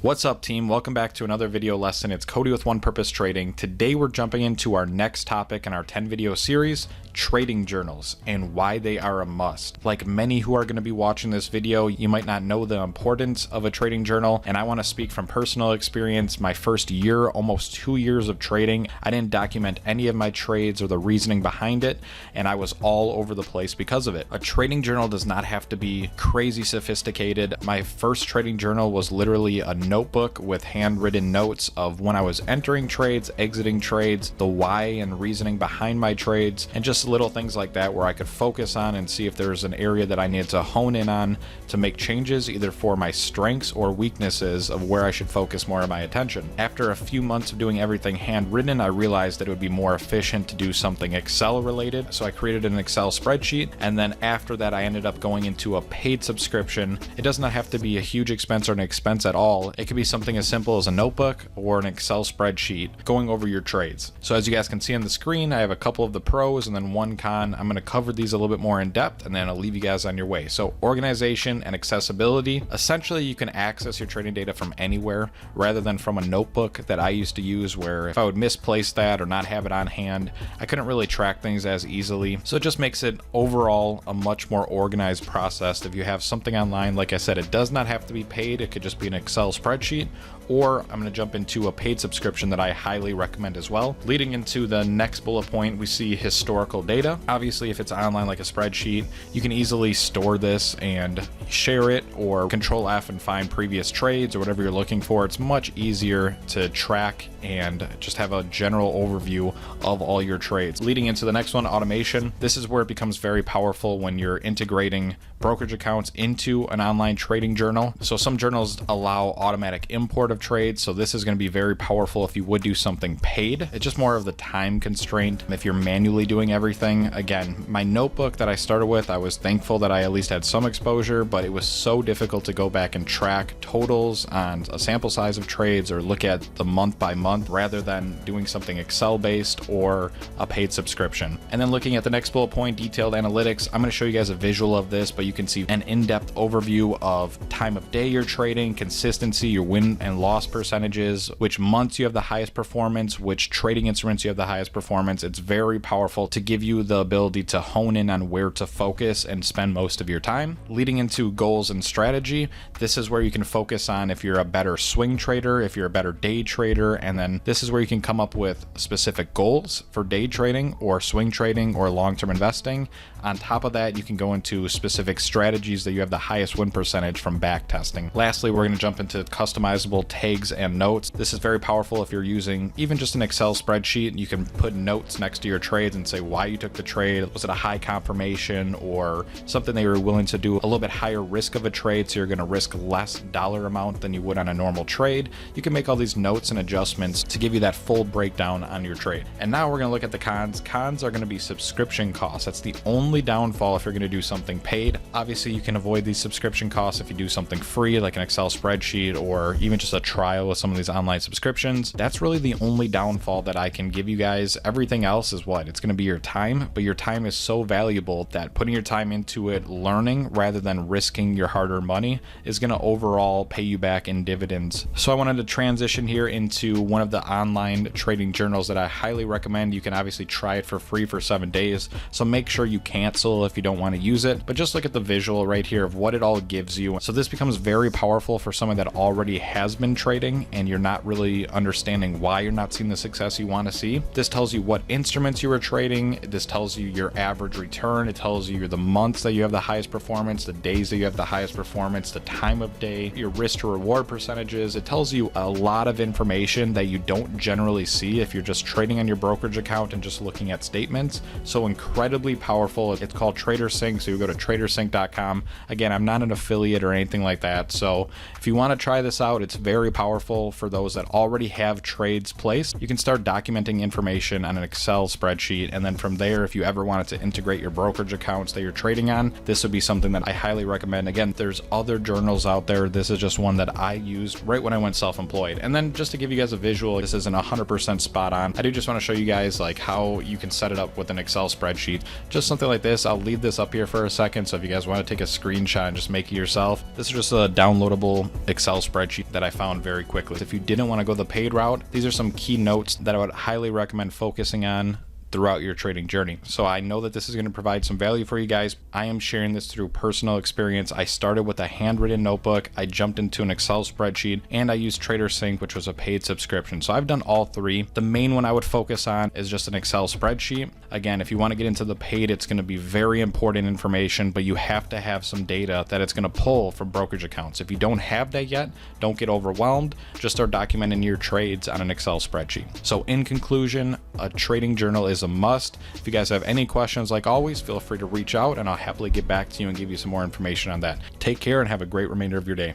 What's up, team? Welcome back to another video lesson. It's Cody with One Purpose Trading. Today we're jumping into our next topic in our 10 video series, trading journals and why they are a must. Like many who are going to be watching this video, you might not know the importance of a trading journal, and I want to speak from personal experience. My first year, almost 2 years of trading, I didn't document any of my trades or the reasoning behind it, and I was all over the place because of it. A trading journal does not have to be crazy sophisticated. My first trading journal was literally a notebook with handwritten notes of when I was entering trades, exiting trades, the why and reasoning behind my trades, and just little things like that where I could focus on and see if there's an area that I needed to hone in on to make changes either for my strengths or weaknesses of where I should focus more of my attention. After a few months of doing everything handwritten, I realized that it would be more efficient to do something Excel related, so I created an Excel spreadsheet, and then after that I ended up going into a paid subscription. It does not have to be a huge expense or an expense at all. It could be something as simple as a notebook or an Excel spreadsheet going over your trades. So as you guys can see on the screen, I have a couple of the pros and then one con. I'm going to cover these a little bit more in depth, and then I'll leave you guys on your way. So organization and accessibility. Essentially, you can access your trading data from anywhere rather than from a notebook that I used to use, where if I would misplace that or not have it on hand, I couldn't really track things as easily. So it just makes it overall a much more organized process. If you have something online, like I said, it does not have to be paid. It could just be an Excel spreadsheet, or I'm going to jump into a paid subscription that I highly recommend as well. Leading into the next bullet point, we see historical data. Obviously, if it's online like a spreadsheet, you can easily store this and share it, or Control F and find previous trades or whatever you're looking for. It's much easier to track and just have a general overview of all your trades. Leading into the next one, automation. This is where it becomes very powerful when you're integrating brokerage accounts into an online trading journal. So some journals allow automatic import of trades, so this is going to be very powerful if you would do something paid. It's just more of the time constraint if you're manually doing everything. Again, my notebook that I started with, I was thankful that I at least had some exposure, but it was so difficult to go back and track totals on a sample size of trades or look at the month by month rather than doing something Excel based or a paid subscription. And then looking at the next bullet point, detailed analytics. I'm going to show you guys a visual of this, but you can see an in-depth overview of time of day you're trading, consistency, your win and loss percentages, which months you have the highest performance, which trading instruments you have the highest performance. It's very powerful to give you the ability to hone in on where to focus and spend most of your time. Leading into goals and strategy, this is where you can focus on if you're a better swing trader, if you're a better day trader, and then this is where you can come up with specific goals for day trading or swing trading or long-term investing. On top of that, you can go into specific strategies that you have the highest win percentage from back testing. Lastly, we're going to jump into customizable tags and notes. This is very powerful if you're using even just an Excel spreadsheet. You can put notes next to your trades and say why you took the trade. Was it a high confirmation or something that you were willing to do a little bit higher risk of a trade, so you're going to risk less dollar amount than you would on a normal trade? You can make all these notes and adjustments to give you that full breakdown on your trade. And now we're going to look at the cons. Cons are going to be subscription costs. That's the only downfall if you're going to do something paid. Obviously, you can avoid these subscription costs if you do something free like an Excel spreadsheet or even just a trial with some of these online subscriptions. That's really the only downfall that I can give you guys. Everything else is what? It's going to be your time, but your time is so valuable that putting your time into it, learning rather than risking your hard-earned money, is going to overall pay you back in dividends. So I wanted to transition here into one of the online trading journals that I highly recommend. You can obviously try it for free for 7 days, so make sure you cancel if you don't want to use it, but just look at the visual right here of what it all gives you. So this becomes very powerful for someone that already has been trading and you're not really understanding why you're not seeing the success you want to see. This tells you what instruments you were trading. This tells you your average return. It tells you the months that you have the highest performance, the days that you have the highest performance, the time of day, your risk to reward percentages. It tells you a lot of information that you don't generally see if you're just trading on your brokerage account and just looking at statements. So incredibly powerful. It's called TraderSync, so you go to tradersync.com. Again, I'm not an affiliate or anything like that, so if you want to try this out, it's very powerful for those that already have trades placed. You can start documenting information on an Excel spreadsheet, and then from there, if you ever wanted to integrate your brokerage accounts that you're trading on, this would be something that I highly recommend. Again, there's other journals out there. This is just one that I used right when I went self-employed. And then just to give you guys a visual, this isn't 100% spot on. I do just want to show you guys like how you can set it up with an Excel spreadsheet. Just something like this. I'll leave this up here for a second, so if you guys want to take a screenshot and just make it yourself, this is just a downloadable Excel spreadsheet spreadsheet that I found very quickly. If you didn't want to go the paid route, these are some key notes that I would highly recommend focusing on throughout your trading journey. So I know that this is going to provide some value for you guys. I am sharing this through personal experience. I started with a handwritten notebook, I jumped into an Excel spreadsheet, and I used TraderSync, which was a paid subscription. So I've done all three. The main one I would focus on is just an Excel spreadsheet. Again, if you want to get into the paid, it's going to be very important information, but you have to have some data that it's going to pull from brokerage accounts. If you don't have that yet, don't get overwhelmed. Just start documenting your trades on an Excel spreadsheet. So in conclusion, a trading journal is a must. If you guys have any questions, like always, feel free to reach out and I'll happily get back to you and give you some more information on that. Take care and have a great remainder of your day.